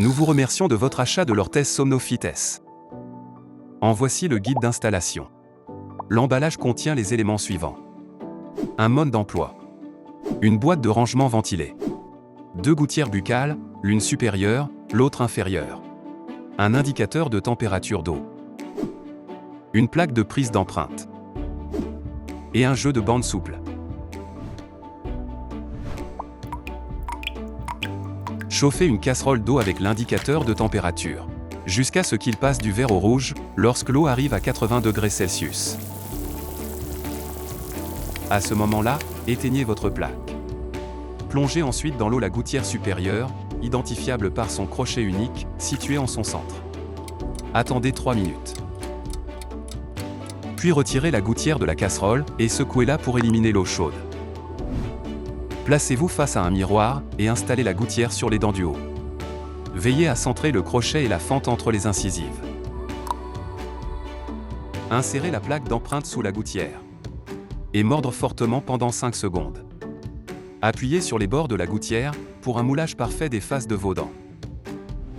Nous vous remercions de votre achat de l'orthèse Somnophytes. En voici le guide d'installation. L'emballage contient les éléments suivants. Un mode d'emploi. Une boîte de rangement ventilée. 2 gouttières buccales, l'une supérieure, l'autre inférieure. Un indicateur de température d'eau. Une plaque de prise d'empreinte. Et un jeu de bande souple. Chauffez une casserole d'eau avec l'indicateur de température, jusqu'à ce qu'il passe du vert au rouge, lorsque l'eau arrive à 80 degrés Celsius. À ce moment-là, éteignez votre plaque. Plongez ensuite dans l'eau la gouttière supérieure, identifiable par son crochet unique, situé en son centre. Attendez 3 minutes. Puis retirez la gouttière de la casserole et secouez-la pour éliminer l'eau chaude. Placez-vous face à un miroir et installez la gouttière sur les dents du haut. Veillez à centrer le crochet et la fente entre les incisives. Insérez la plaque d'empreinte sous la gouttière et mordre fortement pendant 5 secondes. Appuyez sur les bords de la gouttière pour un moulage parfait des faces de vos dents.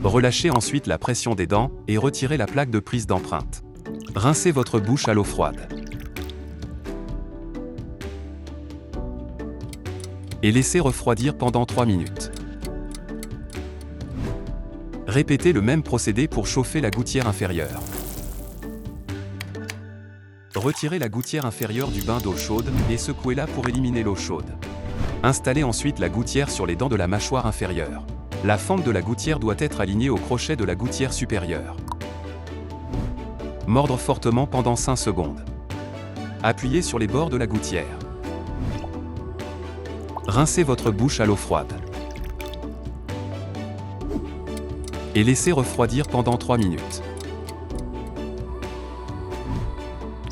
Relâchez ensuite la pression des dents et retirez la plaque de prise d'empreinte. Rincez votre bouche à l'eau froide. Et laissez refroidir pendant 3 minutes. Répétez le même procédé pour chauffer la gouttière inférieure. Retirez la gouttière inférieure du bain d'eau chaude et secouez-la pour éliminer l'eau chaude. Installez ensuite la gouttière sur les dents de la mâchoire inférieure. La fente de la gouttière doit être alignée au crochet de la gouttière supérieure. Mordre fortement pendant 5 secondes. Appuyez sur les bords de la gouttière. Rincez votre bouche à l'eau froide. Et laissez refroidir pendant 3 minutes.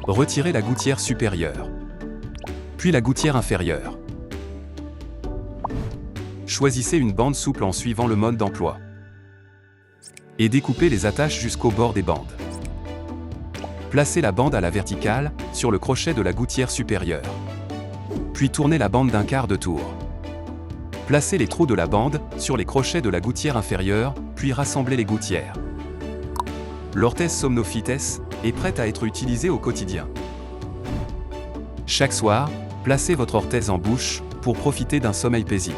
Retirez la gouttière supérieure, puis la gouttière inférieure. Choisissez une bande souple en suivant le mode d'emploi. Et découpez les attaches jusqu'au bord des bandes. Placez la bande à la verticale, sur le crochet de la gouttière supérieure. Puis tournez la bande d'un quart de tour. Placez les trous de la bande sur les crochets de la gouttière inférieure, puis rassemblez les gouttières. L'orthèse Somnophytes est prête à être utilisée au quotidien. Chaque soir, placez votre orthèse en bouche pour profiter d'un sommeil paisible.